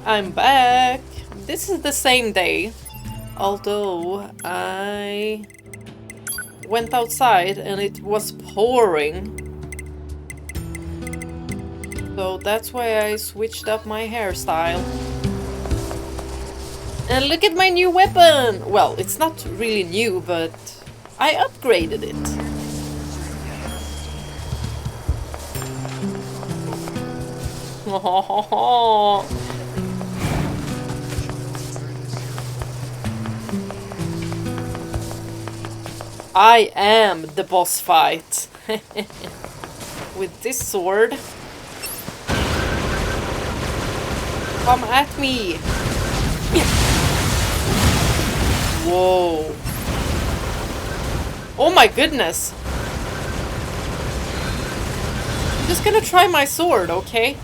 I'm back. This is the same day, although I went outside and it was pouring. So that's why I switched up my hairstyle. And look at my new weapon! Well, it's not really new, but I upgraded it. I am the boss fight. With this sword. Come at me! Whoa. Oh my goodness. I'm just gonna try my sword, okay?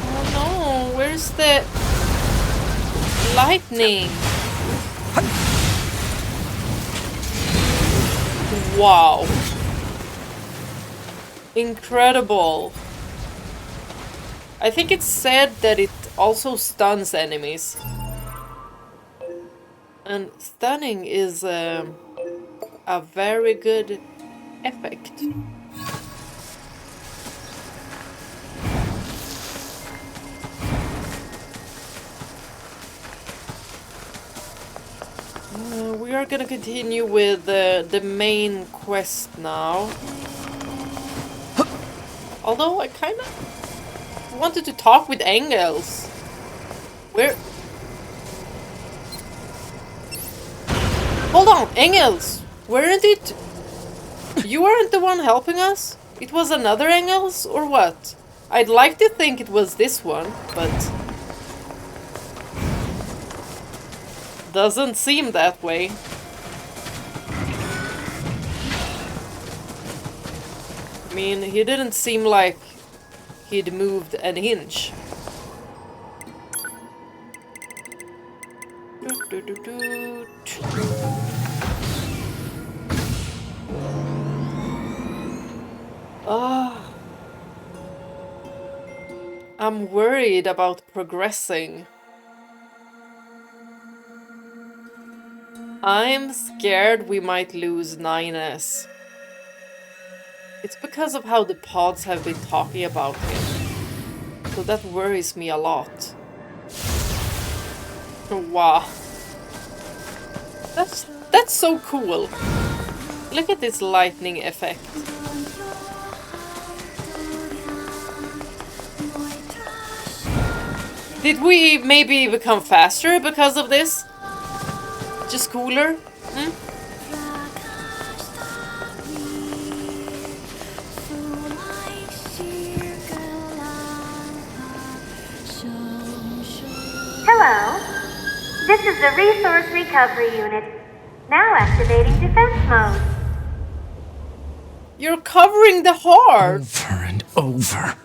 Oh no, where's the lightning? Wow. Incredible. I think it's said that it also stuns enemies. And stunning is a very good effect. We are gonna continue with the main quest now. Although I kind of wanted to talk with Engels. Where? Hold on, Engels! Weren't it? You weren't the one helping us? It was another Engels, or what? I'd like to think it was this one, but doesn't seem that way. I mean, he didn't seem like he'd moved an inch. I'm worried about progressing. I'm scared we might lose 9S. It's because of how the pods have been talking about him. So that worries me a lot. Wow. That's so cool. Look at this lightning effect. Did we maybe become faster because of this? Just cooler? Hmm? Hello. This is the Resource Recovery Unit. Now activating defense mode. You're covering the heart! Over and over.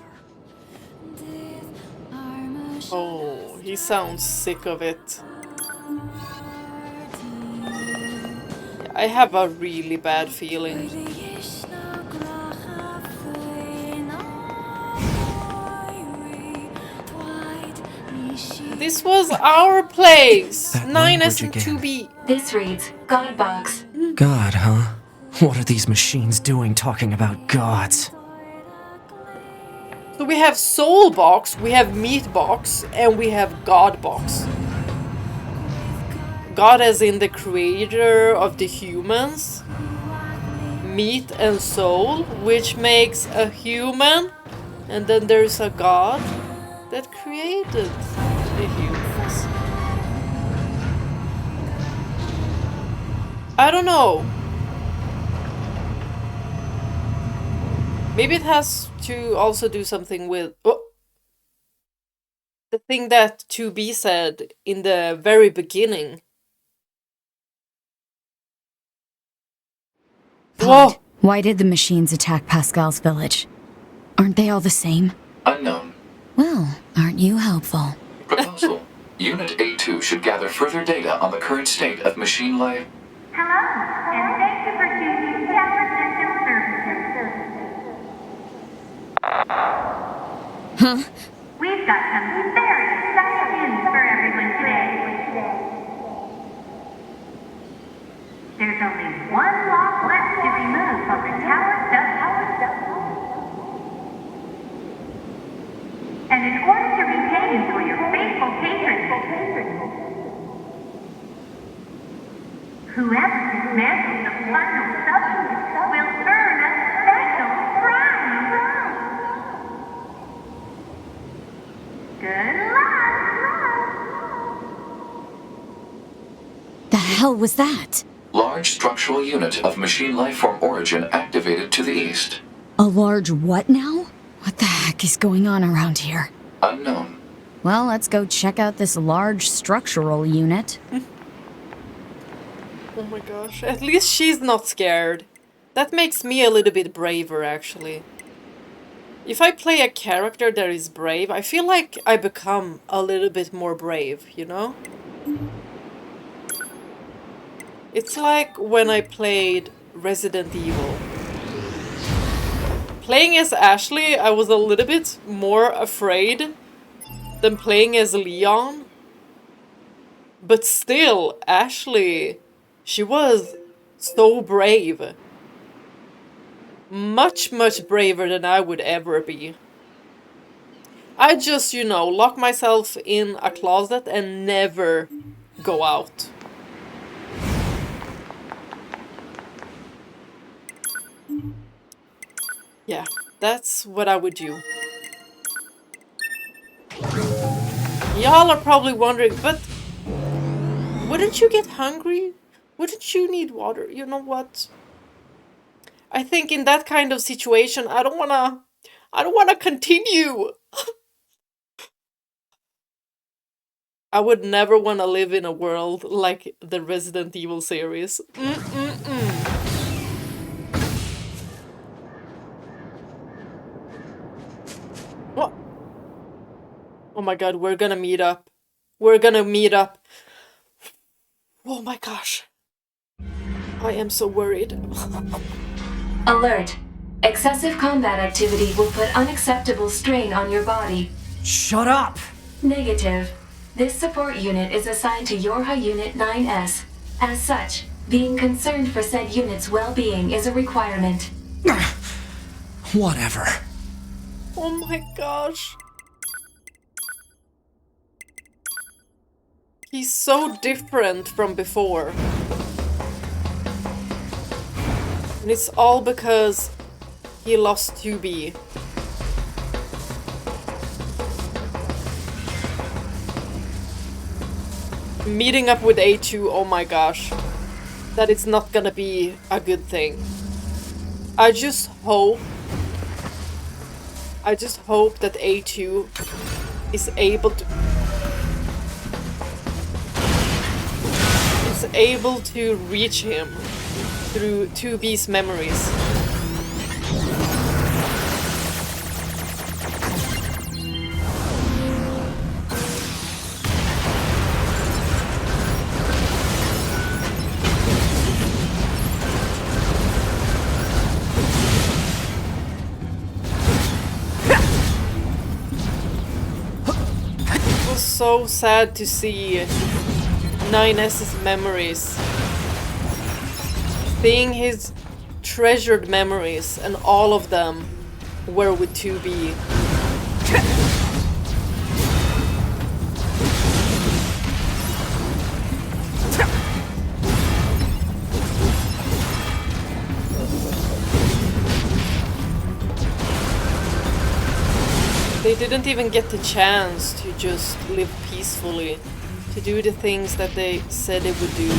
Oh, he sounds sick of it. I have a really bad feeling. This was our place! 9S and 2B. This reads God Box. God, huh? What are these machines doing talking about gods? So we have Soul Box, we have Meat Box, and we have God Box. God as in the creator of the humans. Meat and soul, which makes a human. And then there's a God that created the humans. I don't know. Maybe it has to also do something with the thing that 2B said in the very beginning. Pod, why did the machines attack Pascal's village? Aren't they all the same? Unknown. Well, aren't you helpful? Proposal. Unit A2 should gather further data on the current state of machine life. Hello, and thank you for We've got some very exciting news for everyone today. There's only one lock left to remove from the tower subway. And in order to repay you for your faithful patronage, whoever dismantles the final substance will earn a special prize. Good luck! The hell was that? Large structural unit of machine lifeform origin activated to the east. A large what now? What the heck is going on around here? Unknown. Well, let's go check out this large structural unit. Oh my gosh, at least she's not scared. That makes me a little bit braver, actually. If I play a character that is brave, I feel like I become a little bit more brave, you know? It's like when I played Resident Evil. Playing as Ashley, I was a little bit more afraid than playing as Leon. But still, Ashley, she was so brave. Much, much braver than I would ever be. I just, you know, lock myself in a closet and never go out. Yeah, that's what I would do. Y'all are probably wondering, but wouldn't you get hungry? Wouldn't you need water? You know what? I think in that kind of situation, I don't wanna continue. I would never wanna live in a world like the Resident Evil series. What? Oh my god, we're gonna meet up. We're gonna meet up. Oh my gosh. I am so worried. Alert. Excessive combat activity will put unacceptable strain on your body. Shut up! Negative. This support unit is assigned to Yorha Unit 9S. As such, being concerned for said unit's well-being is a requirement. Whatever. Oh my gosh. He's so different from before. And it's all because he lost 2B. Meeting up with A2, oh my gosh. That is not gonna be a good thing. I just hope that A2 is able to reach him through 2B's memories. It was so sad to see 9S's memories. Seeing his treasured memories, and all of them were with 2B. They didn't even get the chance to just live peacefully, to do the things that they said they would do.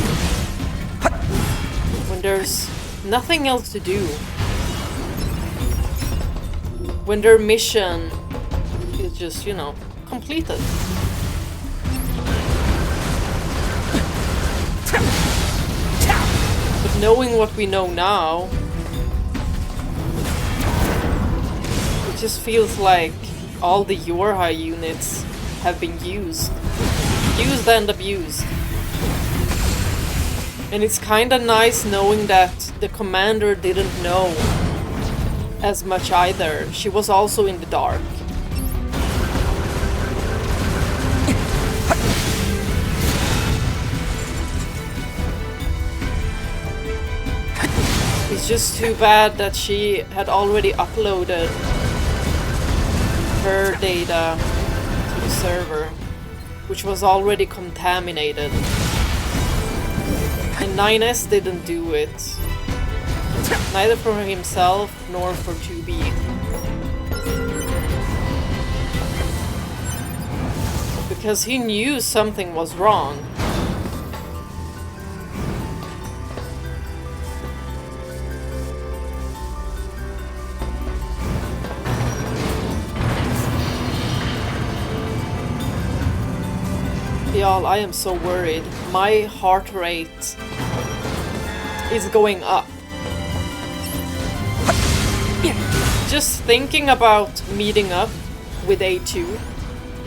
When there's nothing else to do. When their mission is just, you know, completed. But knowing what we know now, it just feels like all the Yorha units have been used. Used and abused. And it's kinda nice knowing that the commander didn't know as much either. She was also in the dark. It's just too bad that she had already uploaded her data to the server, which was already contaminated. And 9S didn't do it. Neither for himself nor for 2B. Because he knew something was wrong. Y'all, I am so worried. My heart rate is going up. Just thinking about meeting up with A2,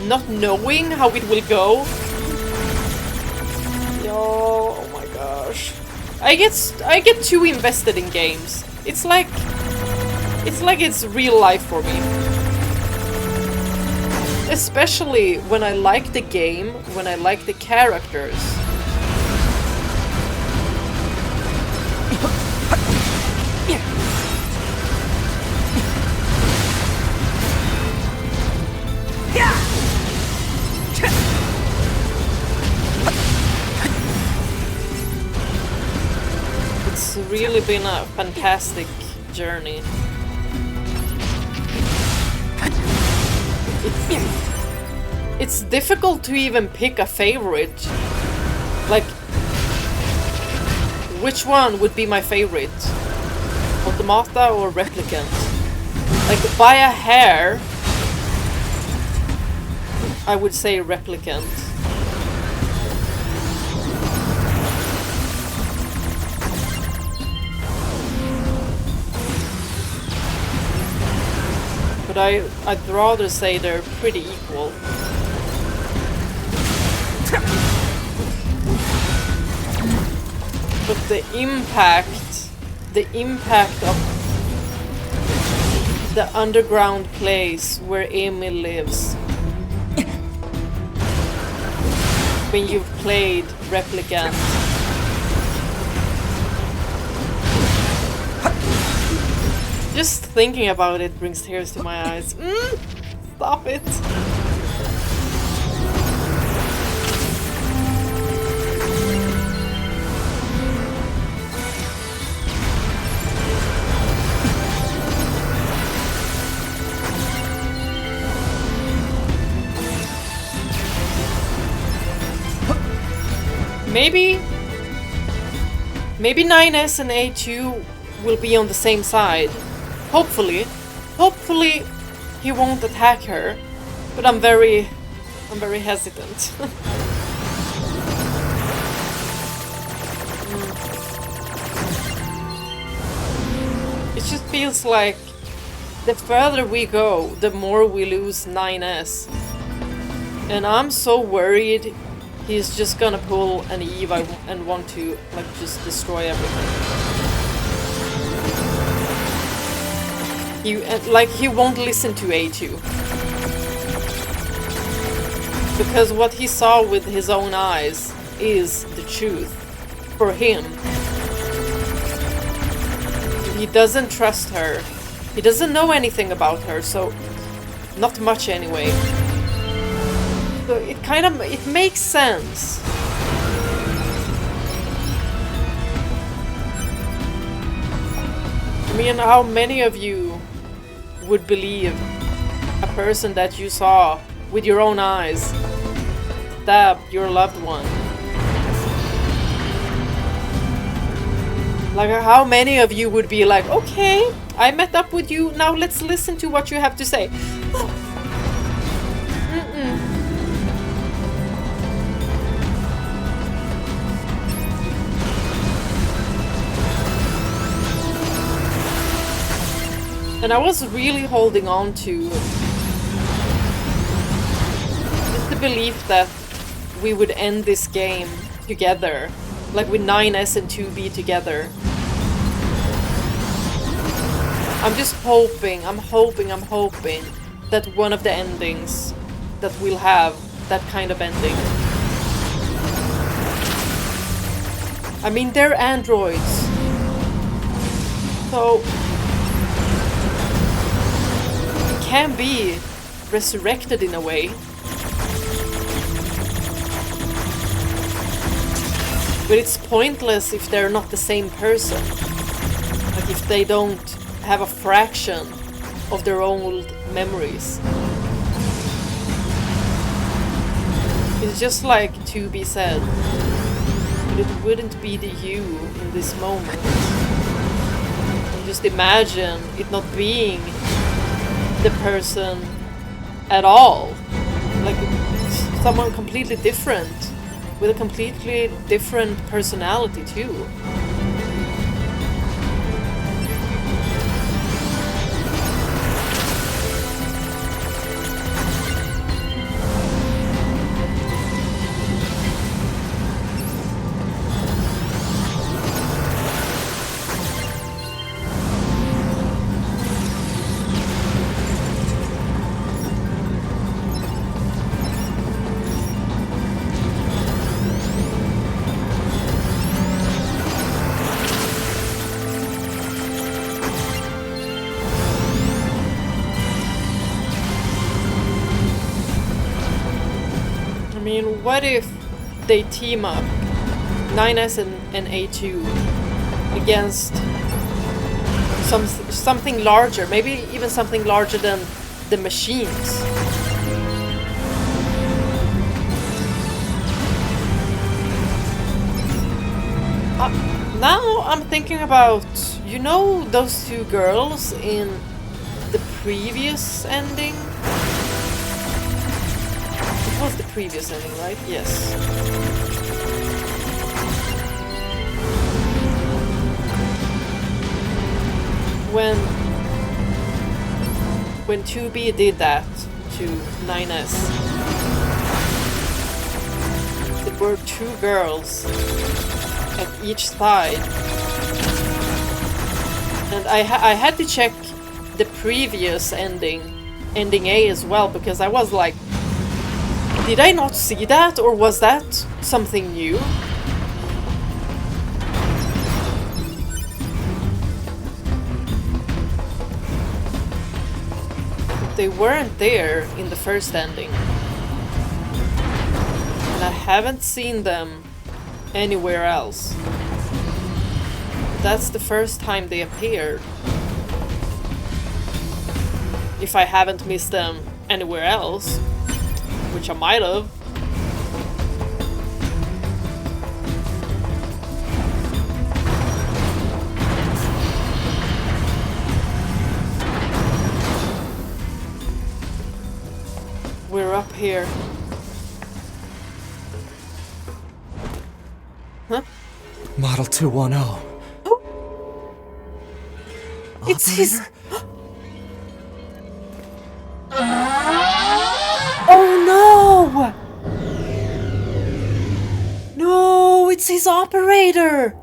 not knowing how it will go. Yo, oh my gosh. I get too invested in games. It's like it's real life for me. Especially when I like the game, when I like the characters. It's really been a fantastic journey. It's difficult to even pick a favorite. Like, which one would be my favorite? Automata or Replicant? Like, by a hair, I would say Replicant. But I'd rather say they're pretty equal. But the impact of the underground place where EMIL lives, when you've played Replicant, just thinking about it brings tears to my eyes. Stop it. Maybe 9S and A2 will be on the same side. Hopefully he won't attack her, but I'm very hesitant. It just feels like the further we go, the more we lose 9S. And I'm so worried he's just gonna pull an Eve and want to, like, just destroy everything. He won't listen to A2. Because what he saw with his own eyes is the truth. For him. He doesn't trust her. He doesn't know anything about her, so not much anyway. So it makes sense. I mean, how many of you would believe a person that you saw with your own eyes stab your loved one? Like, how many of you would be like, okay, I met up with you, now let's listen to what you have to say. And I was really holding on to just the belief that we would end this game together, like with 9S and 2B together. I'm just hoping that one of the endings that we'll have that kind of ending. I mean, they're androids. So it can be resurrected in a way. But it's pointless if they're not the same person. Like if they don't have a fraction of their old memories. It's just like to be said. But it wouldn't be the you in this moment. Just imagine it not being the person at all. Like someone completely different. With a completely different personality too. I mean, what if they team up 9S and A2 against something larger, maybe even something larger than the machines? Now I'm thinking about, you know, those two girls in the previous ending? It was the previous ending, right? Yes. When 2B did that to 9S, there were two girls at each side, and I had to check the previous ending A as well, because I was like, did I not see that, or was that something new? They weren't there in the first ending, and I haven't seen them anywhere else. That's the first time they appeared. If I haven't missed them anywhere else, which I might have. We're up here. Huh? Model 210. It's his... Oh no! No, it's his operator!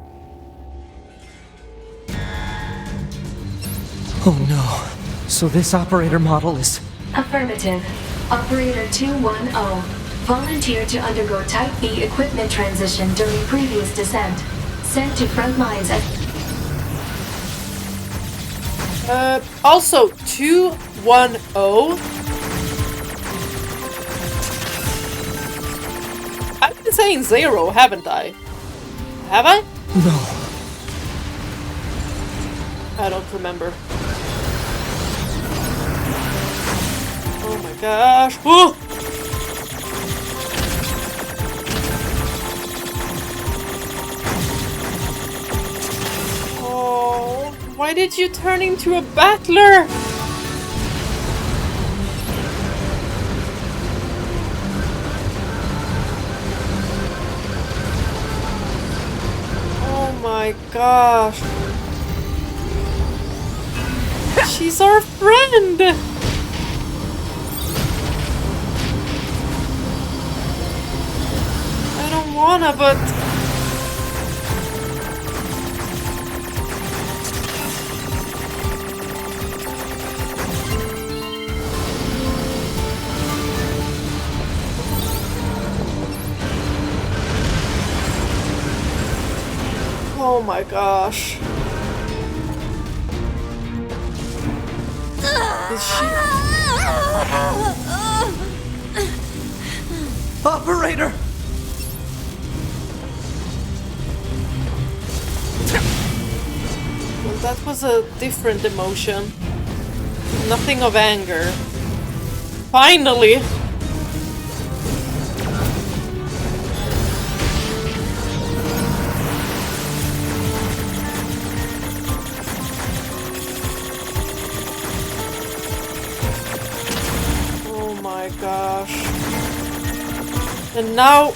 Oh no. So this operator model is... Affirmative. Operator 210. Volunteered to undergo Type B equipment transition during previous descent. Sent to front lines at... Also, 210. I've been saying 0, haven't I? Have I? No. I don't remember. Oh my gosh. Ooh! Oh, why did you turn into a battler? Oh my gosh. She's our friend! I don't wanna, but... Oh my gosh. Operator! Well, that was a different emotion. Nothing of anger. Finally! Oh my gosh. And now...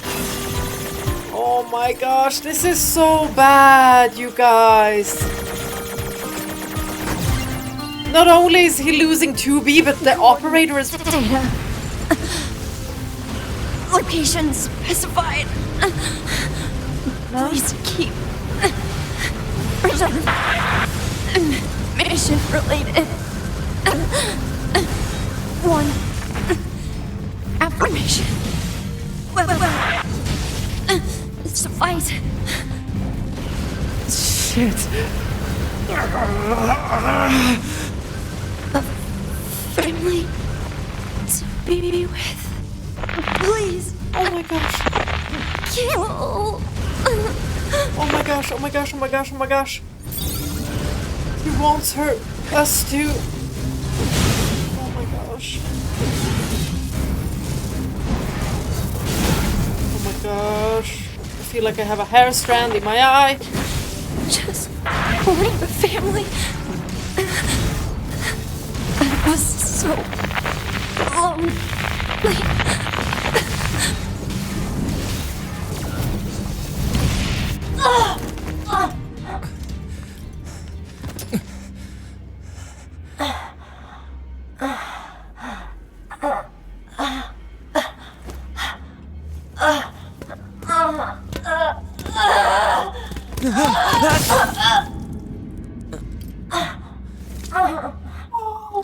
Oh my gosh, this is so bad, you guys. Not only is he losing 2B, but the operator is... Data. Location specified. Please keep. Mission related. One. Affirmation. Well. Suffice. Shit. A family to be with. Please. Oh my gosh. Kill. Oh my gosh, oh my gosh, oh my gosh, oh my gosh. He wants us to... Oh my gosh. Oh my gosh. I feel like I have a hair strand in my eye. Just leave the family. I was so lonely.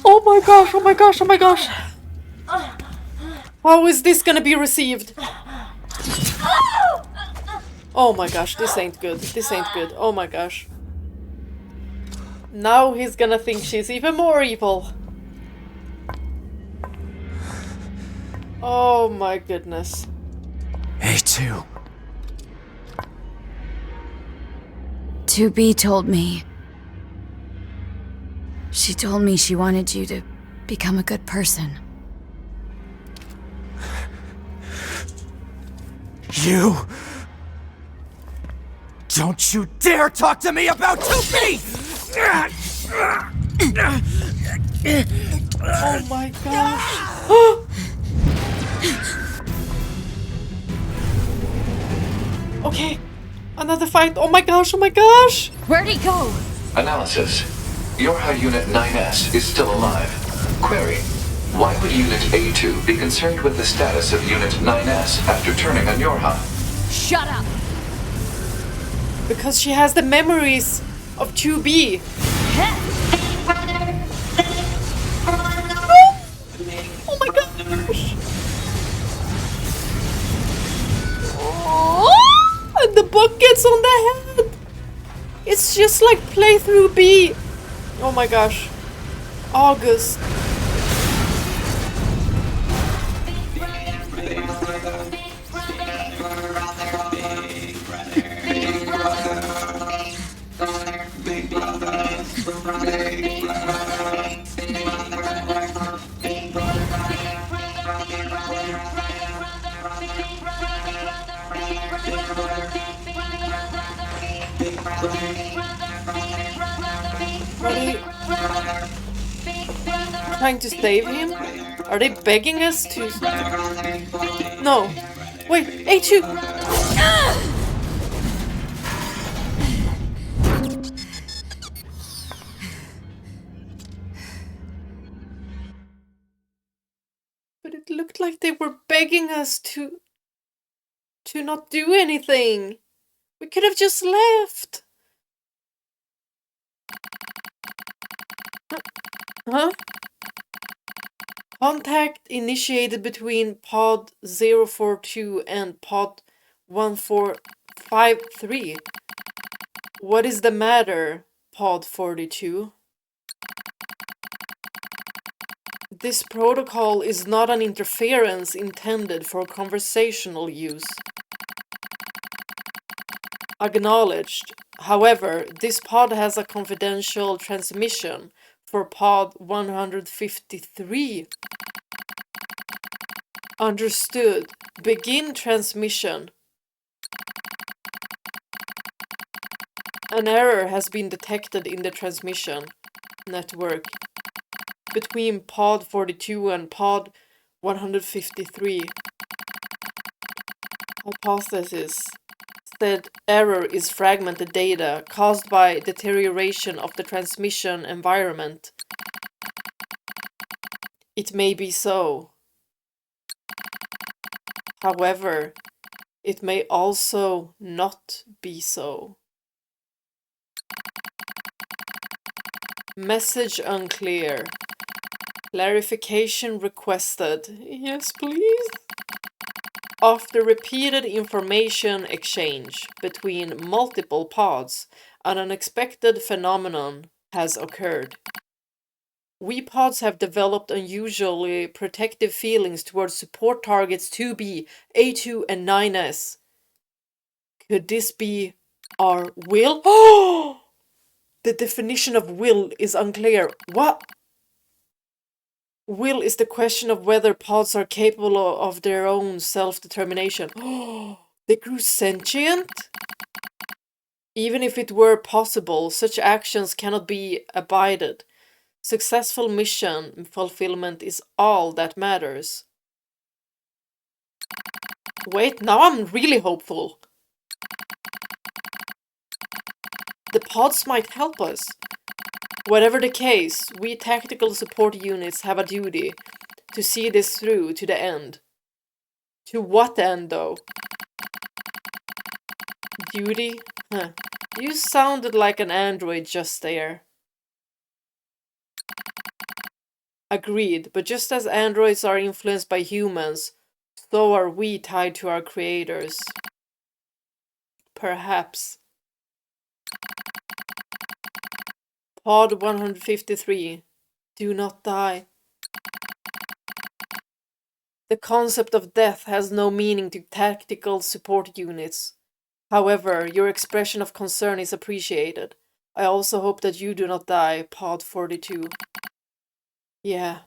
Oh my gosh, oh my gosh, oh my gosh. How is this gonna be received? Oh my gosh, this ain't good. This ain't good. Oh my gosh. Now he's gonna think she's even more evil. Oh my goodness. A2. 2B told me. She told me she wanted you to become a good person. You... Don't you dare talk to me about 2B! Oh my gosh. Okay. Another fight. Oh my gosh, oh my gosh. Where'd he go? Analysis. Yorha Unit 9S is still alive. Query. Why would Unit A2 be concerned with the status of Unit 9S after turning on Yorha? Shut up! Because she has the memories of 2B. Oh my gosh. Oh, and the book gets on the head. It's just like playthrough B. Oh my gosh. Auguste. Are they trying to save him? Are they begging us to... No. Wait, A2! But it looked like they were begging us to not do anything. We could have just left. Huh? Contact initiated between pod 042 and pod 1453. What is the matter, pod 42? This protocol is not an interference intended for conversational use. Acknowledged. However, this pod has a confidential transmission for pod 153. Understood. Begin transmission. An error has been detected in the transmission network between pod 42 and pod 153. Hypothesis. Said error is fragmented data caused by deterioration of the transmission environment. It may be so. However, it may also not be so. Message unclear. Clarification requested. Yes, please. After repeated information exchange between multiple pods, an unexpected phenomenon has occurred. We pods have developed unusually protective feelings towards support targets 2B, A2, and 9S. Could this be our will? Oh! The definition of will is unclear. What? Will is the question of whether pods are capable of their own self-determination. Oh, they grew sentient? Even if it were possible, such actions cannot be abided. Successful mission fulfillment is all that matters. Wait, now I'm really hopeful. The pods might help us. Whatever the case, we tactical support units have a duty to see this through to the end. To what end, though? Duty? Huh. You sounded like an android just there. Agreed, but just as androids are influenced by humans, so are we tied to our creators. Perhaps. Pod 153. Do not die. The concept of death has no meaning to tactical support units. However, your expression of concern is appreciated. I also hope that you do not die, Pod 42. Yeah.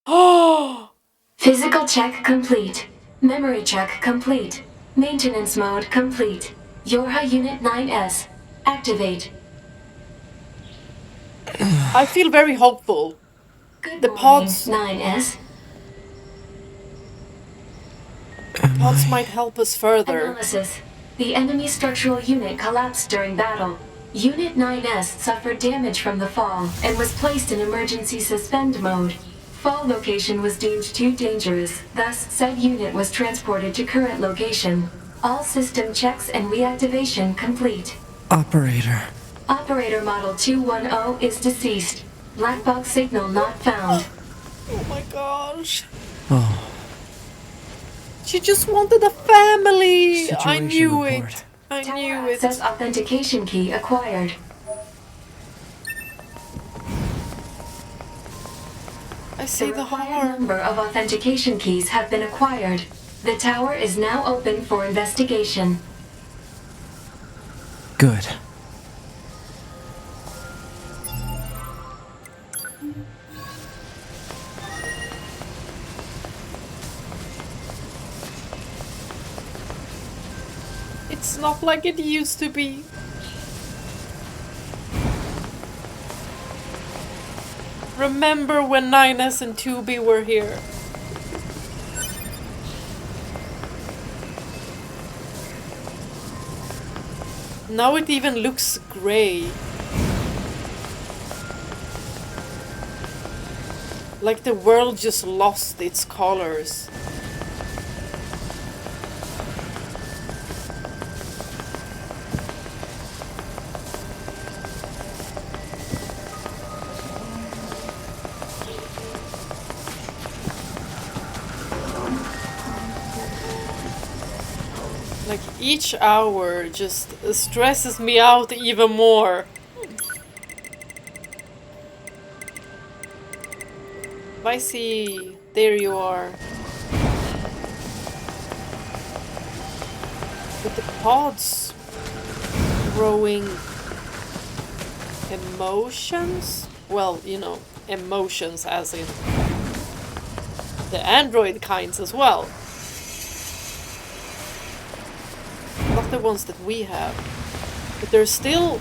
Oh! Physical check complete. Memory check complete. Maintenance mode complete. Yorha Unit 9S. Activate. I feel very hopeful. Good The morning, pods 9S. Pods might help us further. Analysis. The enemy structural unit collapsed during battle. Unit 9S suffered damage from the fall and was placed in emergency suspend mode. Fall location was deemed too dangerous, thus said unit was transported to current location. All system checks and reactivation complete. Operator. Operator Model 210 is deceased. Black box signal not found. Oh my gosh. Oh, She just wanted a family. I Situation knew report. it. I Tower knew it. access authentication key acquired. I see the required harm. number of authentication keys have been acquired. The tower is now open for investigation. good. It's not like it used to be. Remember when 9S and 2B were here? Now it even looks grey. Like the world just lost its colors. Like each hour just stresses me out even more. I see. There you are. With the pods growing emotions? Well, you know, emotions as in the android kinds as well. Not the ones that we have. But they're still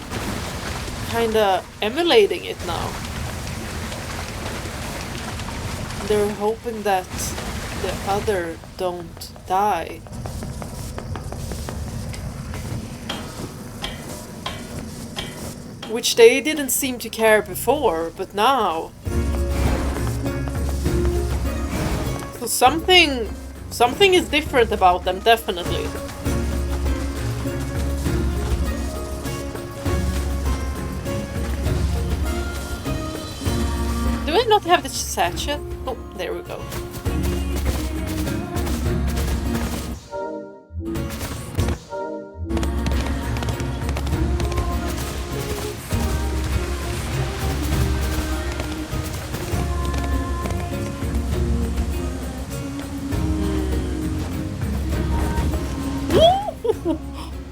kinda emulating it now. They're hoping that the other don't die. Which they didn't seem to care before, but now. So something is different about them, definitely. Do I not have the sachet? Oh, there we go.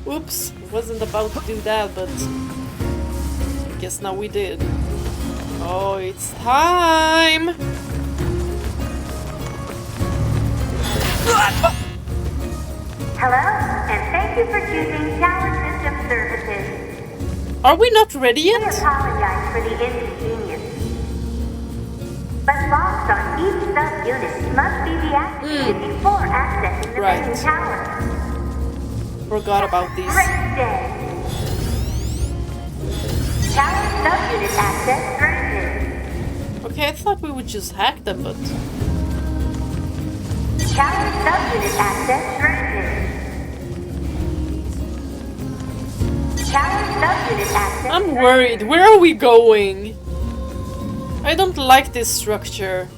Oops, wasn't about to do that, but I guess now we did. Oh, it's time! Hello, and thank you for choosing Tower System Services. Are we not ready We yet? apologize for the inconvenience. But locks on each sub-unit must be deactivated before accessing the main Right. tower. Forgot about these. Great day. Tower sub-unit access granted. Okay, I thought we would just hack them, but... Tower sub-unit access granted. Tower sub-unit access I'm worried. Where are we going? I don't like this structure.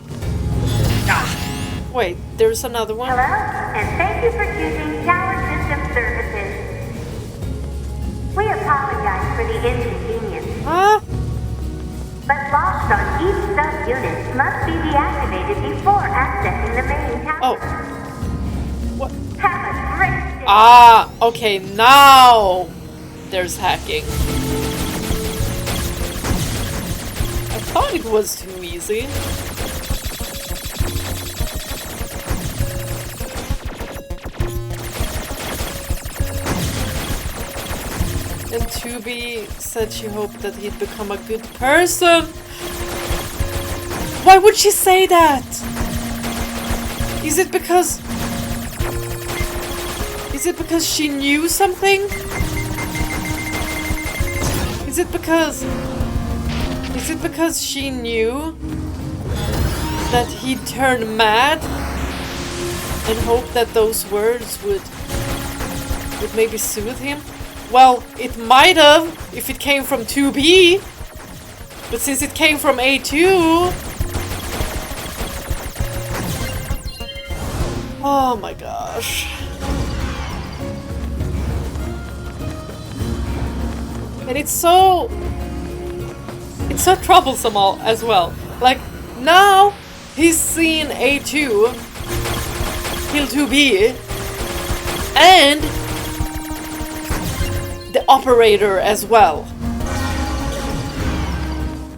Wait, there's another one? Hello, and thank you for choosing Tower System Services. We apologize for the inconvenience, Huh? but locks on each sub-unit must be deactivated before accessing the main tower. Oh. What? Have a great day. Ah, okay, now there's hacking. I thought it was too easy. And Tubi said she hoped that he'd become a good person. Why would she say that? Is it because she knew something? Is it because she knew that he'd turn mad and hoped that those words would maybe soothe him? Well, it might have if it came from 2B, but since it came from A2... Oh my gosh. And it's so troublesome as well. Like, now he's seen A2 kill 2B and the operator as well.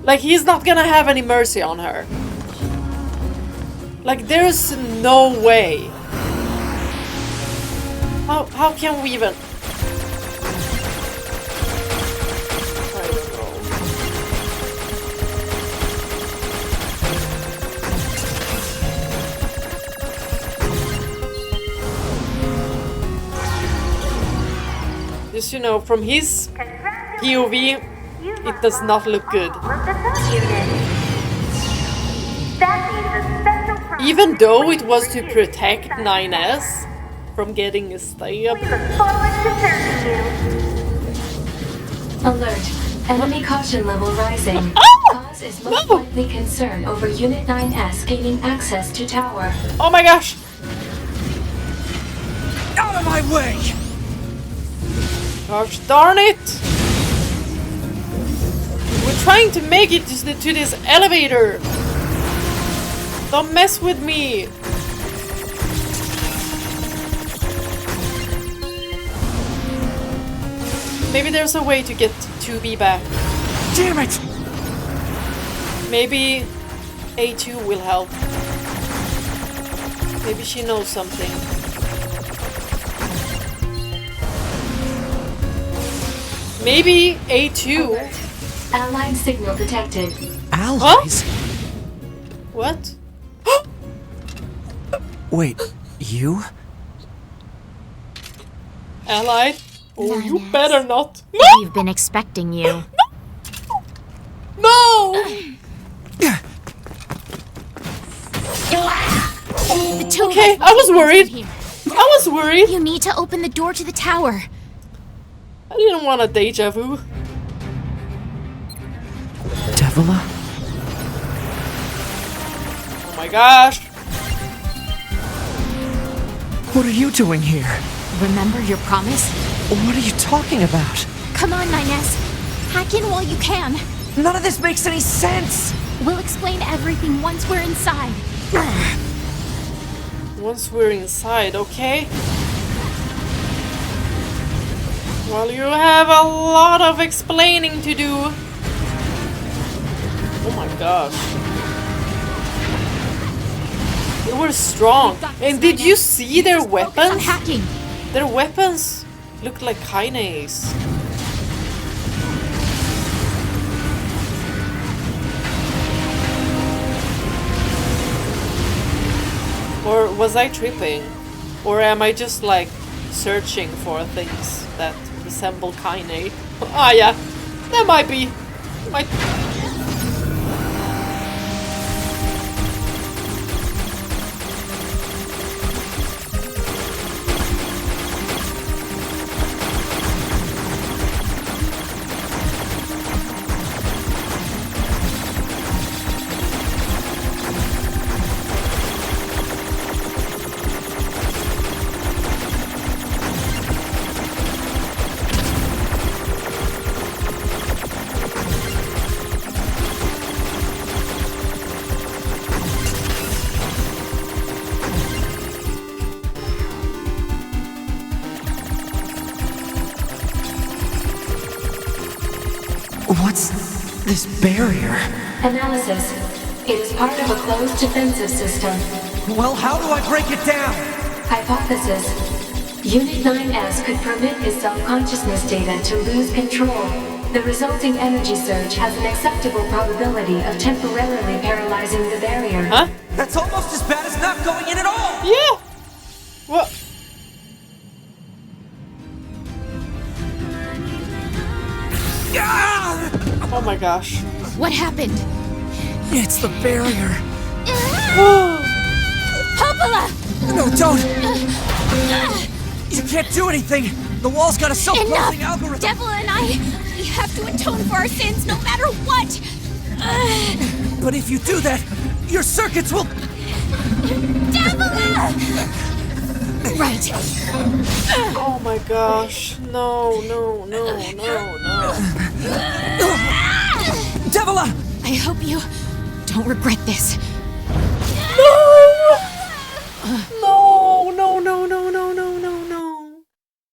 Like, he's not gonna have any mercy on her. Like, there's no way. How can we even... I don't know. Just, you know, from his POV, it does not look good. Even though it was to protect 9S from getting a stab. We look forward to serving you. Alert. Enemy caution level rising. Oh! Cause is most No! likely concern over Unit 9S gaining access to tower. Oh my gosh! Out of my way! Gosh darn it! We're trying to make it to this elevator. Don't mess with me! Maybe there's a way to get 2B back. Damn it! Maybe A2 will help. Maybe she knows something. Maybe A2. Allied signal detected. Allies? What? Wait, you? Allied? Oh, you better not. We've been expecting you. No! The two Okay, of us I was will worried. take them I was worried. here. You need to open the door to the tower. I didn't want a deja vu. Devola? Oh my gosh. What are you doing here? Remember your promise? What are you talking about? Come on, Nines. Hack in while you can. None of this makes any sense! We'll explain everything once we're inside. Once we're inside, okay? Well, you have a lot of explaining to do. Oh my gosh. They were strong. And did you see their On weapons? hacking. Their weapons look like kinase. Or was I tripping? Or am I just like searching for things that resemble kinase? Ah yeah, that might be. Might. What's this barrier? Analysis. It is part of a closed defensive system. Well, how do I break it down? Hypothesis. Unit 9S could permit its self-consciousness data to lose control. The resulting energy surge has an acceptable probability of temporarily paralyzing the barrier. Huh? That's almost as bad as not going in at all! Yeah. What? Oh my gosh. What happened? It's the barrier. Popola! No, don't! You can't do anything! The wall's got a self-closing Enough! algorithm! Devil and I, we have to atone for our sins no matter what! But if you do that, your circuits will... Devil! Right. Oh my gosh. No, no, no, no, no. Devola! I hope you don't regret this. No, no, no, no, no, no, no, no.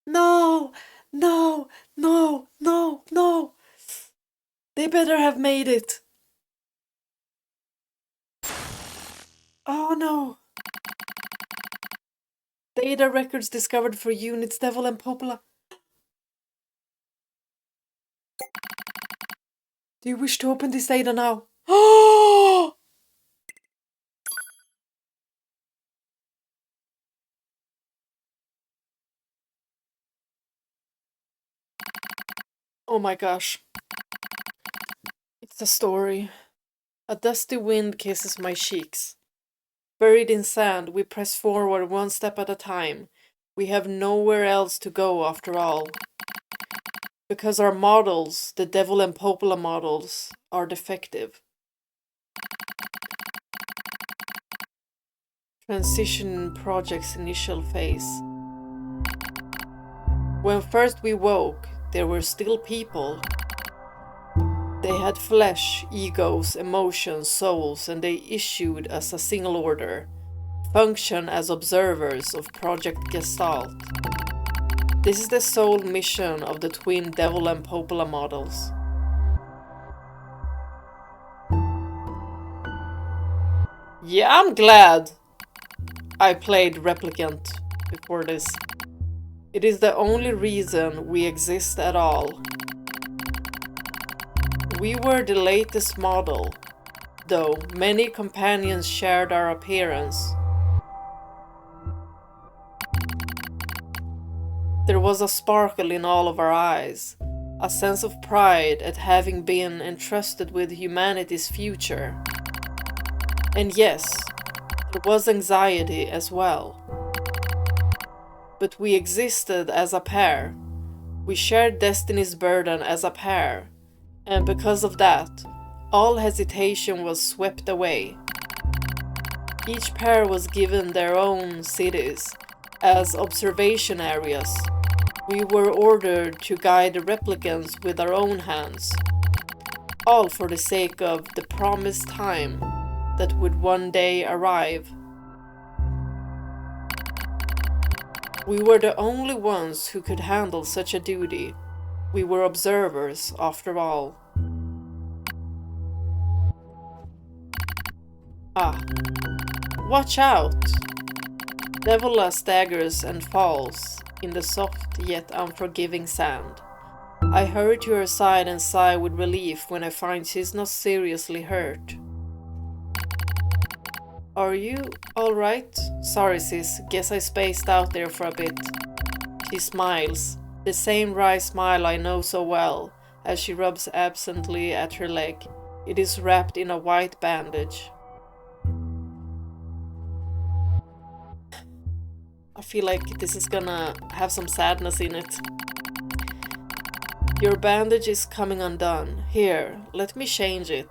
No, no, no, no, no. They better have made it. Oh no. Data records discovered for units Devil and Popola. Do you wish to open this data now? Oh! Oh my gosh. It's a story. A dusty wind kisses my cheeks. Buried in sand, we press forward one step at a time. We have nowhere else to go after all. Because our models, the Devil and Popola models, are defective. Transition project's initial phase. When first we woke, there were still people. They had flesh, egos, emotions, souls, and they issued us a single order. Function as observers of Project Gestalt. This is the sole mission of the twin Devil and Popola models. Yeah, I'm glad I played Replicant before this. It is the only reason we exist at all. We were the latest model, though many companions shared our appearance. There was a sparkle in all of our eyes, a sense of pride at having been entrusted with humanity's future. And yes, there was anxiety as well. But we existed as a pair. We shared destiny's burden as a pair, and because of that, all hesitation was swept away. Each pair was given their own cities as observation areas. We were ordered to guide the replicants with our own hands, all for the sake of the promised time that would one day arrive. We were the only ones who could handle such a duty. We were observers, after all. Ah, watch out! Devola staggers and falls in the soft yet unforgiving sand. I hurry to her side and sigh with relief when I find she's not seriously hurt. Are you alright? Sorry sis, guess I spaced out there for a bit. She smiles, the same wry smile I know so well, as she rubs absently at her leg. It is wrapped in a white bandage. I feel like this is gonna have some sadness in it. Your bandage is coming undone. Here, let me change it.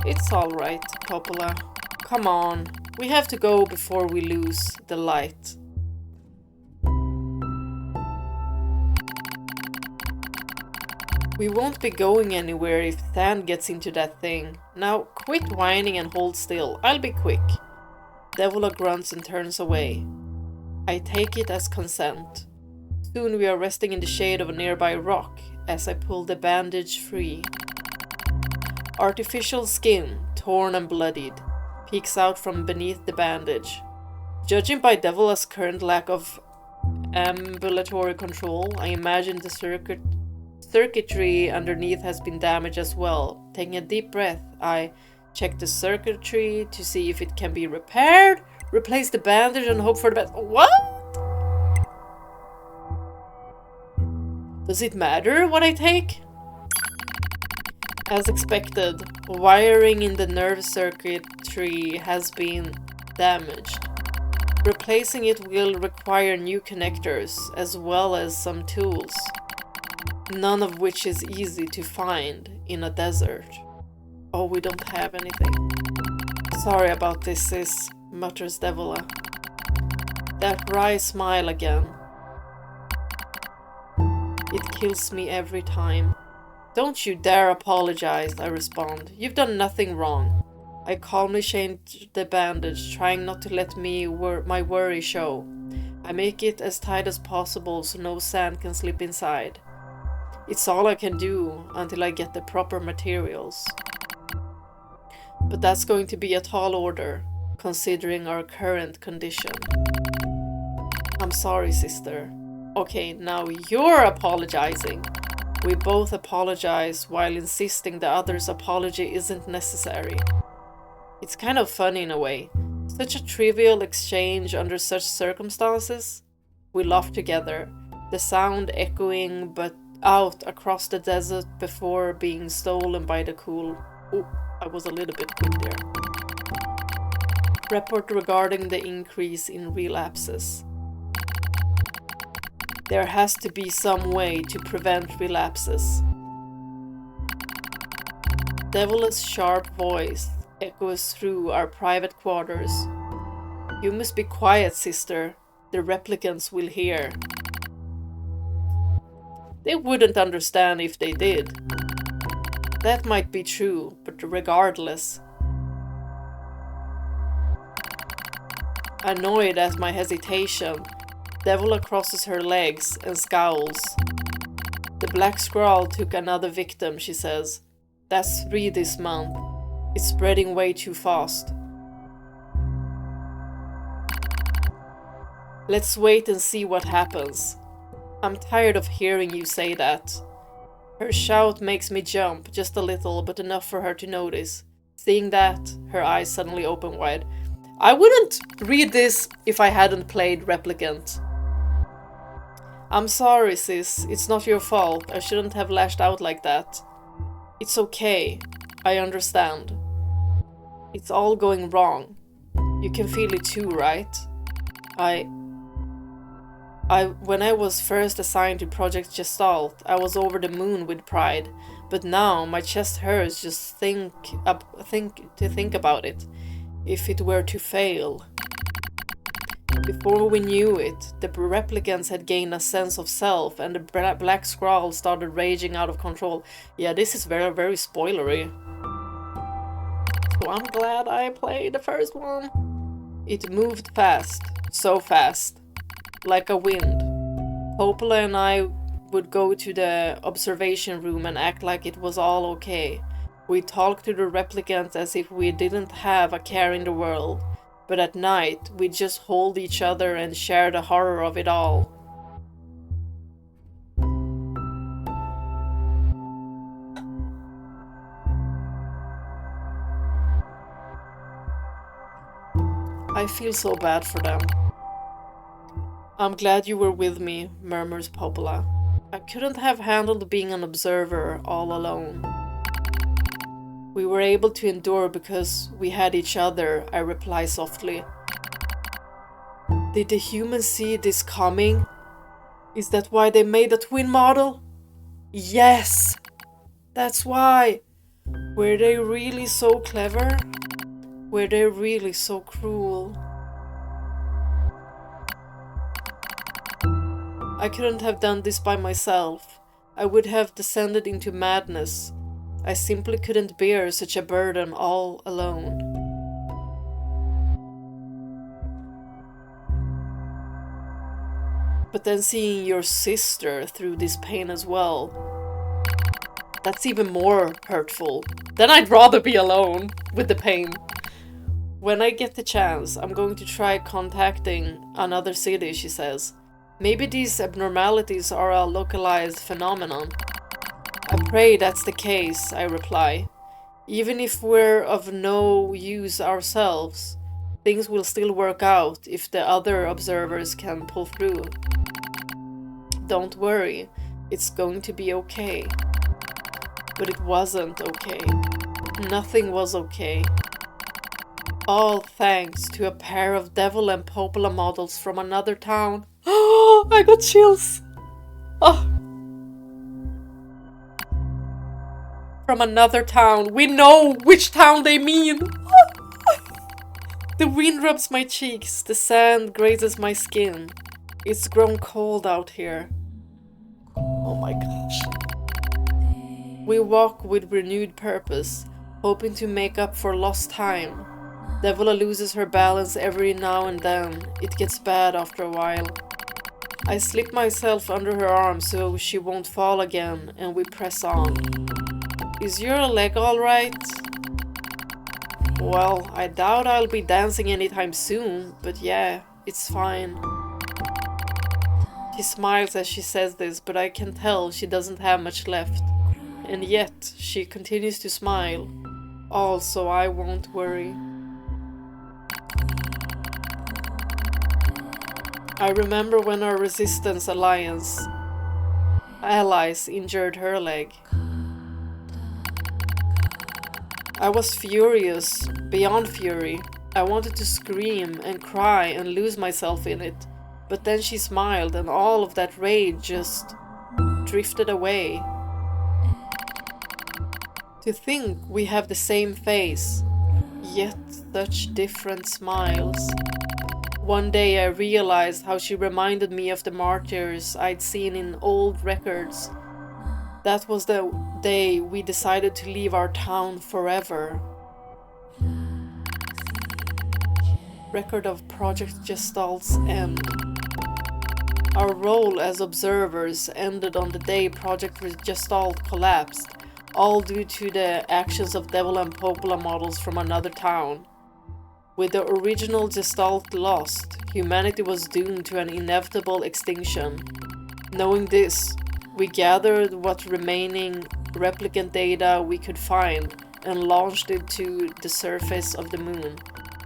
It's alright, Popola. Come on, we have to go before we lose the light. We won't be going anywhere if sand gets into that thing. Now, quit whining and hold still. I'll be quick. Devola grunts and turns away. I take it as consent. Soon we are resting in the shade of a nearby rock as I pull the bandage free. Artificial skin, torn and bloodied, peeks out from beneath the bandage. Judging by Devola's current lack of ambulatory control, I imagine the circuitry underneath has been damaged as well. Taking a deep breath, I check the circuitry to see if it can be repaired, replace the bandage and hope for the best. What? Does it matter what I take? As expected, wiring in the nerve circuitry has been damaged. Replacing it will require new connectors, as well as some tools, none of which is easy to find in a desert. Oh, we don't have anything. Sorry about this, sis, mutters Devola. That wry smile again. It kills me every time. Don't you dare apologize, I respond. You've done nothing wrong. I calmly change the bandage, trying not to let my worry show. I make it as tight as possible so no sand can slip inside. It's all I can do until I get the proper materials. But that's going to be a tall order, considering our current condition. I'm sorry, sister. Okay, now you're apologizing. We both apologize while insisting the other's apology isn't necessary. It's kind of funny in a way. Such a trivial exchange under such circumstances. We laugh together, the sound echoing but out across the desert before being stolen by the cool... Oh, I was a little bit quick there. Report regarding the increase in relapses. There has to be some way to prevent relapses. Devola's sharp voice echoes through our private quarters. You must be quiet, sister. The replicants will hear. They wouldn't understand if they did. That might be true, but regardless. Annoyed at my hesitation, Devola crosses her legs and scowls. The black scroll took another victim, she says. That's 3 this month. It's spreading way too fast. Let's wait and see what happens. I'm tired of hearing you say that. Her shout makes me jump, just a little, but enough for her to notice. Seeing that, her eyes suddenly open wide. I wouldn't read this if I hadn't played Replicant. I'm sorry, sis. It's not your fault. I shouldn't have lashed out like that. It's okay. I understand. It's all going wrong. You can feel it too, right? When I was first assigned to Project Gestalt, I was over the moon with pride. But now my chest hurts just think about it. If it were to fail. Before we knew it, the replicants had gained a sense of self and the black scroll started raging out of control. Yeah, this is very, very spoilery. So I'm glad I played the first one. It moved fast. So fast. Like a wind. Popola and I would go to the observation room and act like it was all okay. We talked to the replicants as if we didn't have a care in the world. But at night, we'd just hold each other and share the horror of it all. I feel so bad for them. I'm glad you were with me, murmurs Popola. I couldn't have handled being an observer all alone. We were able to endure because we had each other, I reply softly. Did the humans see this coming? Is that why they made a twin model? Yes! That's why! Were they really so clever? Were they really so cruel? I couldn't have done this by myself. I would have descended into madness. I simply couldn't bear such a burden all alone. But then seeing your sister through this pain as well, that's even more hurtful. Then I'd rather be alone with the pain. When I get the chance, I'm going to try contacting another city, she says. Maybe these abnormalities are a localized phenomenon. I pray that's the case, I reply. Even if we're of no use ourselves, things will still work out if the other observers can pull through. Don't worry, it's going to be okay. But it wasn't okay. Nothing was okay. All thanks to a pair of Devil and Popola models from another town. Oh, I got chills. Oh. From another town. We know which town they mean. The wind rubs my cheeks. The sand grazes my skin. It's grown cold out here. Oh my gosh. We walk with renewed purpose, hoping to make up for lost time. Devola loses her balance every now and then. It gets bad after a while. I slip myself under her arm so she won't fall again, and we press on. Is your leg alright? Well, I doubt I'll be dancing anytime soon, but yeah, it's fine. She smiles as she says this, but I can tell she doesn't have much left. And yet, she continues to smile. Also, I won't worry. I remember when our Resistance Alliance allies injured her leg. I was furious, beyond fury. I wanted to scream and cry and lose myself in it. But then she smiled and all of that rage just drifted away. To think we have the same face, yet such different smiles. One day I realized how she reminded me of the martyrs I'd seen in old records, That was the day we decided to leave our town forever. Record of Project Gestalt's end. Our role as observers ended on the day Project Gestalt collapsed, all due to the actions of DEVOLA POPOLA models from another town. With the original Gestalt lost, humanity was doomed to an inevitable extinction. Knowing this, we gathered what remaining replicant data we could find and launched it to the surface of the moon.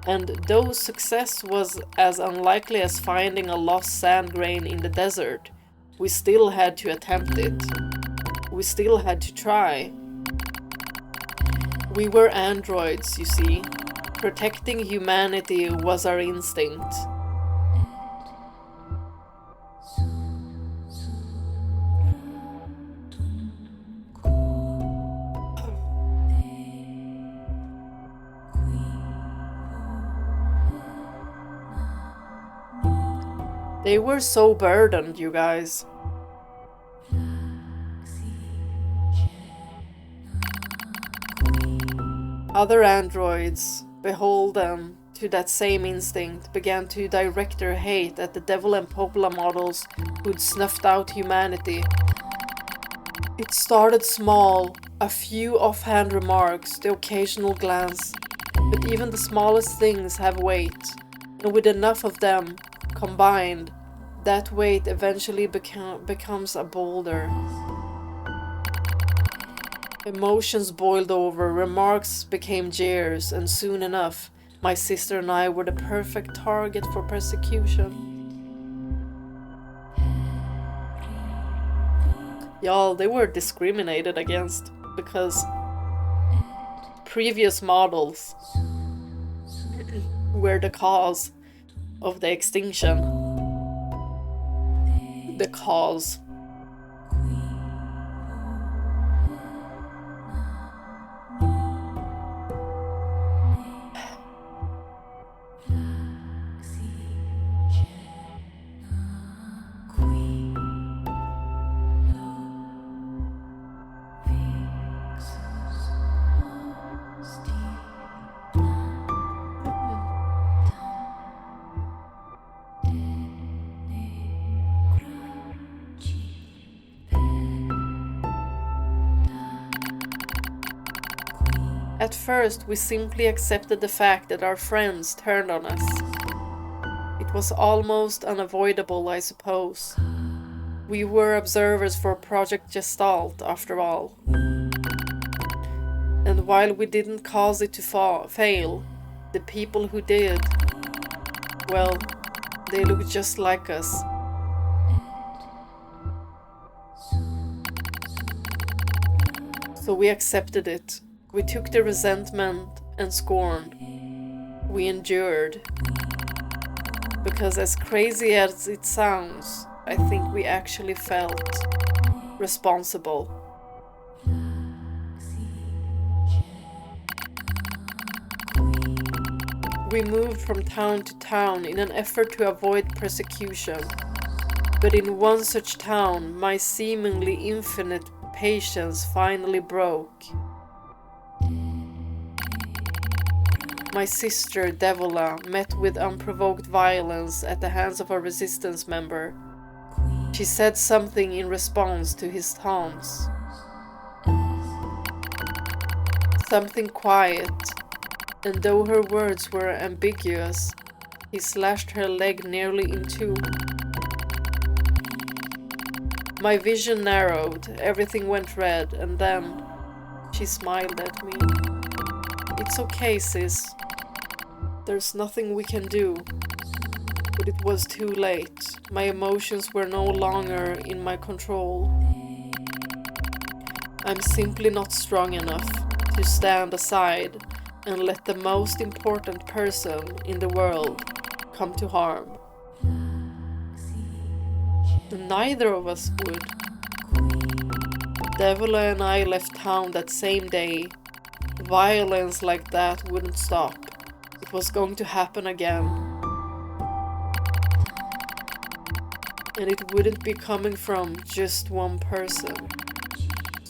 And though success was as unlikely as finding a lost sand grain in the desert, we still had to attempt it. We still had to try. We were androids, you see. Protecting humanity was our instinct. They were so burdened, you guys. Other androids, beholden to that same instinct, began to direct their hate at the DEVOLA POPOLA models who'd snuffed out humanity. It started small, a few offhand remarks, the occasional glance, but even the smallest things have weight, and with enough of them combined, that weight eventually becomes a boulder. Emotions boiled over, remarks became jeers, and soon enough, my sister and I were the perfect target for persecution. Y'all, they were discriminated against because previous models were the cause of the extinction. The cause. At first, we simply accepted the fact that our friends turned on us. It was almost unavoidable, I suppose. We were observers for Project Gestalt, after all. And while we didn't cause it to fail, the people who did, well, they looked just like us. So we accepted it. We took the resentment and scorn. We endured. Because as crazy as it sounds, I think we actually felt responsible. We moved from town to town in an effort to avoid persecution. But in one such town, my seemingly infinite patience finally broke. My sister, DEVOLA, met with unprovoked violence at the hands of a resistance member. She said something in response to his taunts. Something quiet, and though her words were ambiguous, he slashed her leg nearly in two. My vision narrowed, everything went red, and then she smiled at me. It's okay, sis. There's nothing we can do. But it was too late. My emotions were no longer in my control. I'm simply not strong enough to stand aside and let the most important person in the world come to harm. Neither of us would. DEVOLA and I left town that same day. Violence like that wouldn't stop. It was going to happen again. And it wouldn't be coming from just one person.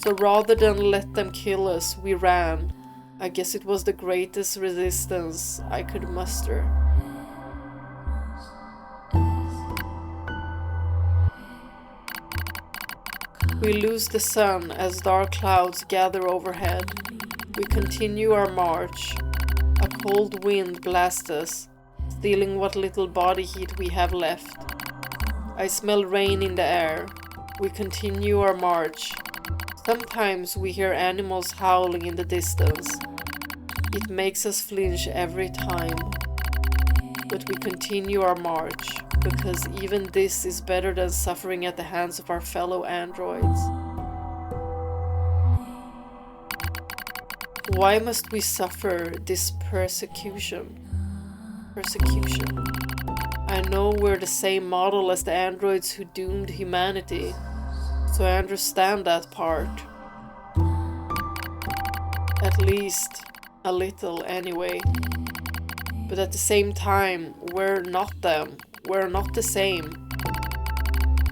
So rather than let them kill us, we ran. I guess it was the greatest resistance I could muster. We lose the sun as dark clouds gather overhead. We continue our march. A cold wind blasts us, stealing what little body heat we have left. I smell rain in the air. We continue our march. Sometimes we hear animals howling in the distance. It makes us flinch every time. But we continue our march, because even this is better than suffering at the hands of our fellow androids. Why must we suffer this persecution? I know we're the same model as the androids who doomed humanity, so I understand that part. At least a little anyway. But at the same time, we're not them. We're not the same.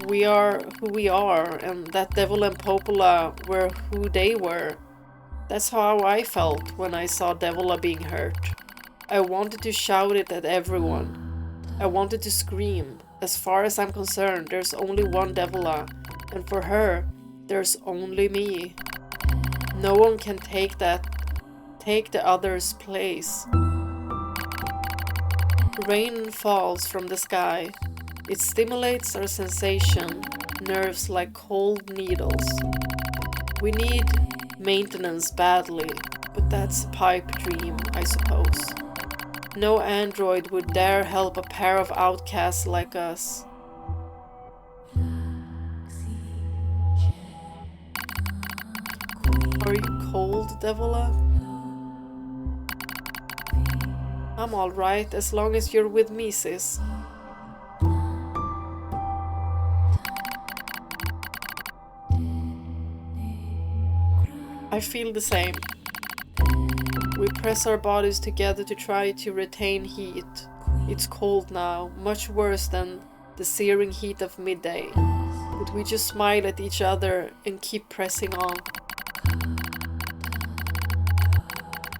We are who we are, and that Devil and Popola were who they were. That's how I felt when I saw Devola being hurt. I wanted to shout it at everyone. I wanted to scream. As far as I'm concerned, there's only one Devola, and for her, there's only me. No one can take the other's place. Rain falls from the sky. It stimulates our sensation, nerves like cold needles. We need maintenance badly, but that's a pipe dream, I suppose. No android would dare help a pair of outcasts like us. Are you cold, Devola? I'm alright as long as you're with me, sis. I feel the same. We press our bodies together to try to retain heat. It's cold now, much worse than the searing heat of midday. But we just smile at each other and keep pressing on.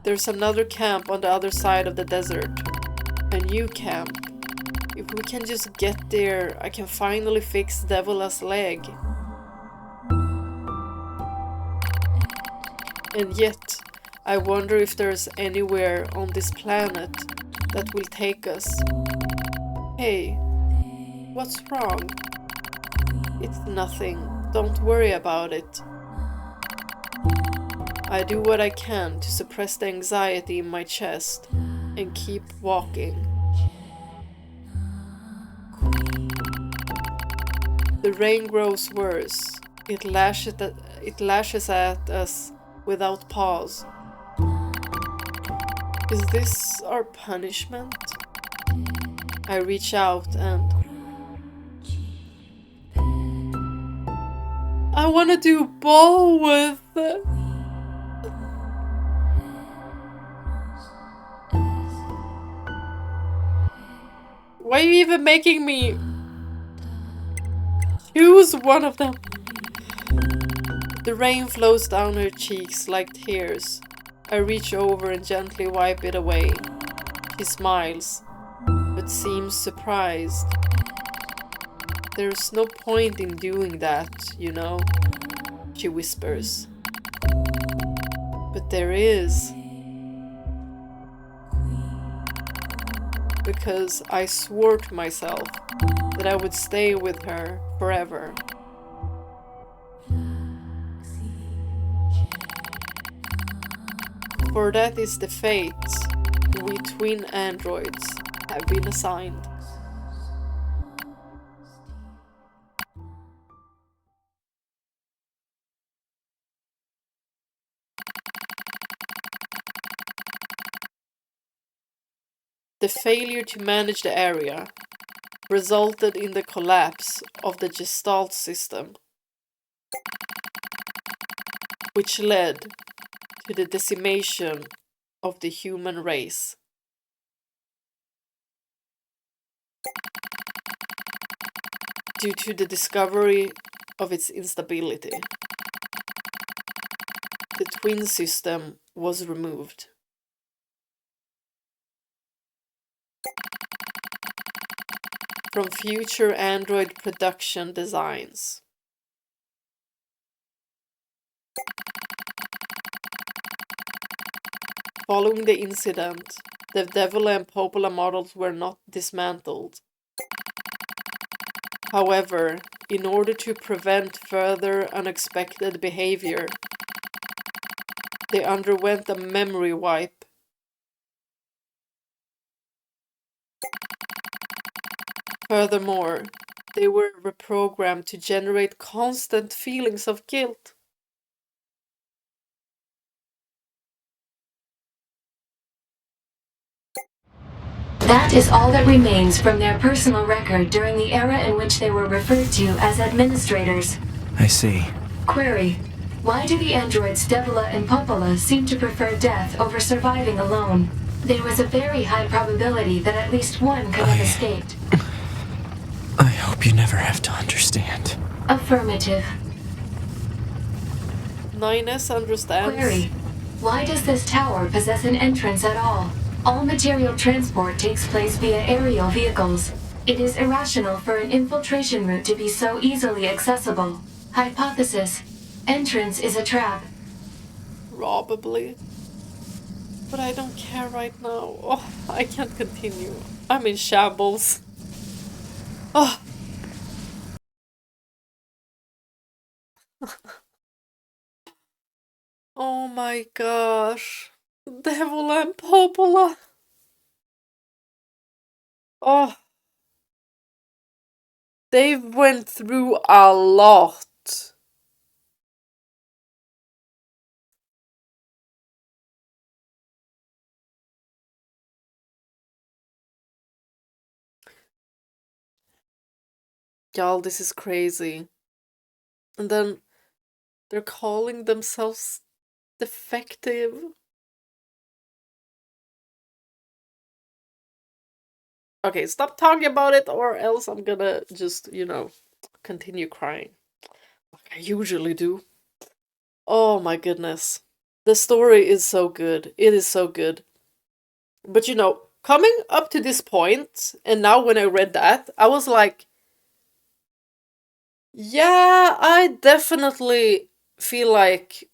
There's another camp on the other side of the desert. A new camp. If we can just get there, I can finally fix Devola's leg. And yet, I wonder if there's anywhere on this planet that will take us. Hey, what's wrong? It's nothing. Don't worry about it. I do what I can to suppress the anxiety in my chest and keep walking. The rain grows worse. It lashes at us without pause. Is this our punishment? I reach out and... I want to do both! Why are you even making me choose one of them? The rain flows down her cheeks like tears. I reach over and gently wipe it away. She smiles, but seems surprised. There's no point in doing that, you know, she whispers. But there is. Because I swore to myself that I would stay with her forever. For that is the fate we twin androids have been assigned. The failure to manage the area resulted in the collapse of the Gestalt system, which led to the decimation of the human race. Due to the discovery of its instability. the twin system was removed. From future Android production designs. Following the incident, the DEVOLA and POPOLA models were not dismantled. However, in order to prevent further unexpected behavior, they underwent a memory wipe. Furthermore, they were reprogrammed to generate constant feelings of guilt. That is all that remains from their personal record during the era in which they were referred to as administrators. I see. Query: why do the androids DEVOLA and POPOLA seem to prefer death over surviving alone? There was a very high probability that at least one could have escaped. I hope you never have to understand. Affirmative. 9S understands. Query: why does this tower possess an entrance at all? All material transport takes place via aerial vehicles. It is irrational for an infiltration route to be so easily accessible. Hypothesis: entrance is a trap. Probably. But I don't care right now. Oh, I can't continue. I'm in shambles. Oh. Oh my gosh. DEVOLA and POPOLA. Oh. They went through a lot. Y'all, this is crazy. And then they're calling themselves defective. Okay, stop talking about it or else I'm gonna just, continue crying. Like I usually do. Oh my goodness. The story is so good. It is so good. But coming up to this point, and now when I read that, I was like, yeah, I definitely feel like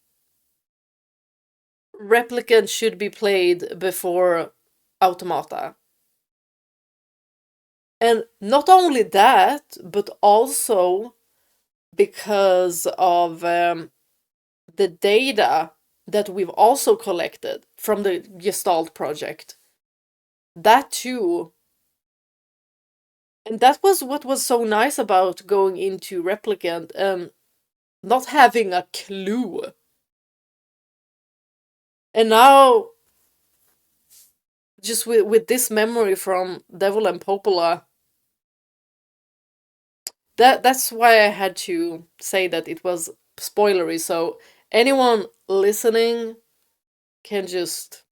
Replicant should be played before Automata. And not only that, but also because of the data that we've also collected from the Gestalt project. That too. And that was what was so nice about going into Replicant and not having a clue. And now, just with this memory from DEVOLA and POPOLA, that's why I had to say that it was spoilery, so anyone listening can just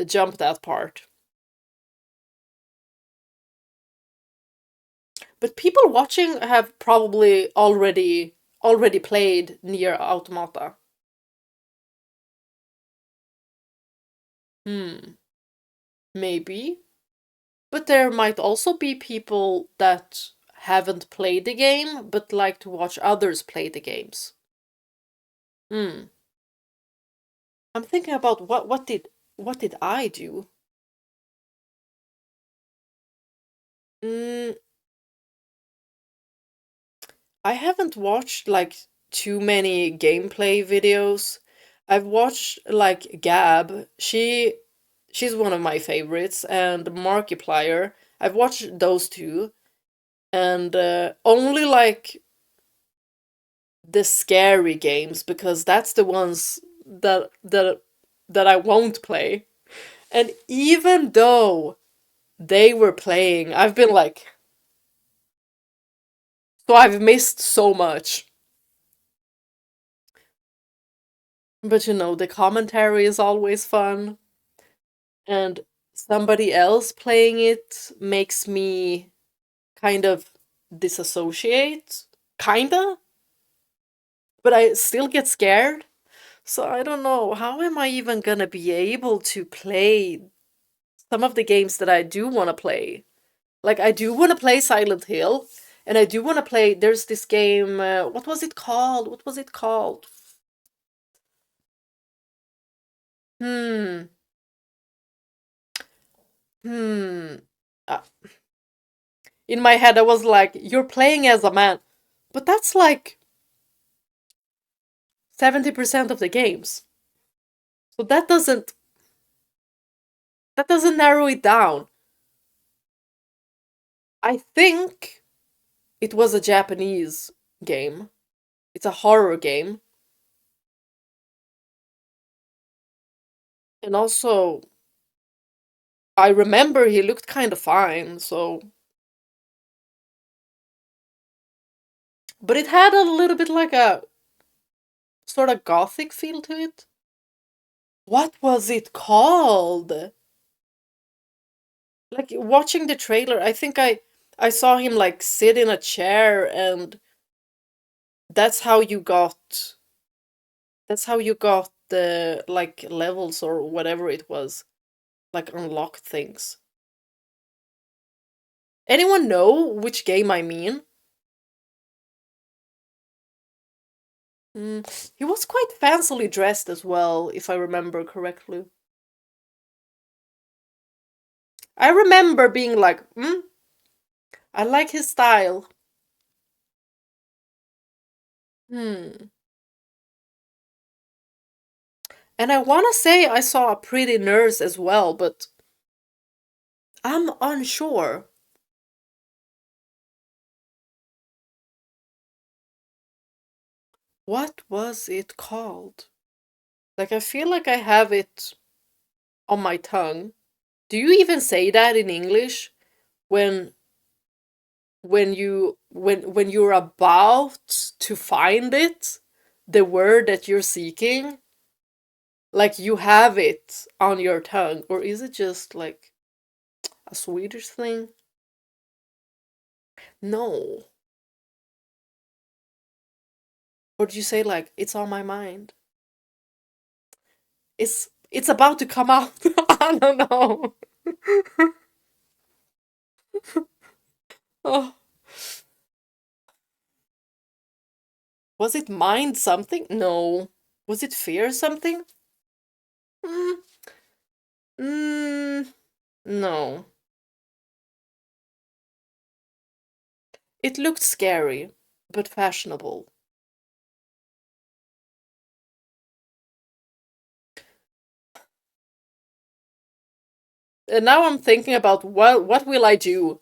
jump that part. But people watching have probably already played Nier Automata. Maybe. But there might also be people that haven't played the game but like to watch others play the games. I'm thinking about what did I do? I haven't watched like too many gameplay videos. I've watched like Gab. She's one of my favorites, and Markiplier. I've watched those two, and only like the scary games because that's the ones that I won't play. And even though they were playing, I've been like, so I've missed so much. But the commentary is always fun. And somebody else playing it makes me kind of disassociate. Kinda. But I still get scared. So I don't know, how am I even gonna be able to play some of the games that I do want to play? Like, I do want to play Silent Hill, and I do want to play, there's this game, what was it called? What was it called? Hmm. Hmm. Uh, in my head, I was like, you're playing as a man. But that's like 70% of the games. So that doesn't narrow it down. I think it was a Japanese game. It's a horror game. And also, I remember he looked kind of fine, so. But it had a little bit like a sort of gothic feel to it. What was it called? Like, watching the trailer, I think I saw him like sit in a chair, and that's how you got that's how you got the like levels or whatever it was, like unlock things. Anyone know which game I mean? He was quite fancily dressed as well, if I remember correctly. I remember being like, I like his style. Hmm. And I want to say I saw a pretty nurse as well, but I'm unsure. What was it called? Like, I feel like I have it on my tongue. Do you even say that in English when when you're about to find it, the word that you're seeking? Like, you have it on your tongue, or is it just like a Swedish thing? No. Or do you say like it's on my mind? It's about to come out. I don't know. Oh, was it mind something? No. Was it fear something? Mm, mm, no. It looked scary, but fashionable. And now I'm thinking about what will I do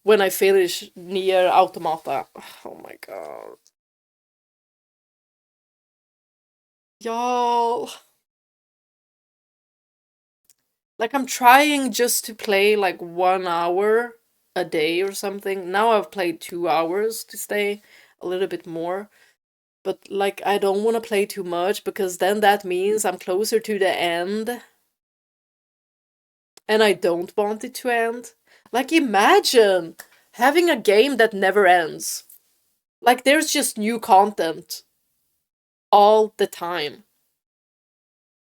when I finish Nier Automata. Oh my god. Y'all. Like, I'm trying just to play like 1 hour a day or something. Now I've played 2 hours to stay a little bit more. But like, I don't want to play too much because then that means I'm closer to the end. And I don't want it to end. Like, imagine having a game that never ends. Like, there's just new content all the time.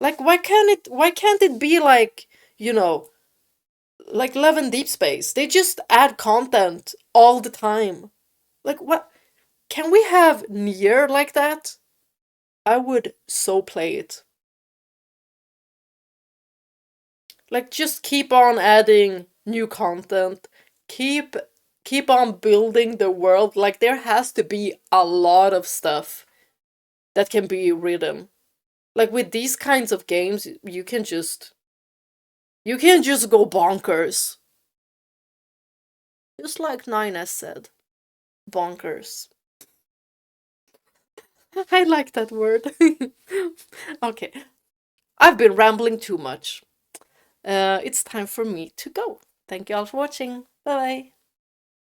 Like, why can't it be like, you know, like Love and Deep Space? They just add content all the time. Like, what? Can we have Nier like that? I would so play it. Like, just keep on adding new content. Keep keep on building the world. Like, there has to be a lot of stuff that can be written. Like, with these kinds of games, you can just go bonkers. Just like 9S said. Bonkers. I like that word. Okay. I've been rambling too much. It's time for me to go. Thank you all for watching. Bye bye.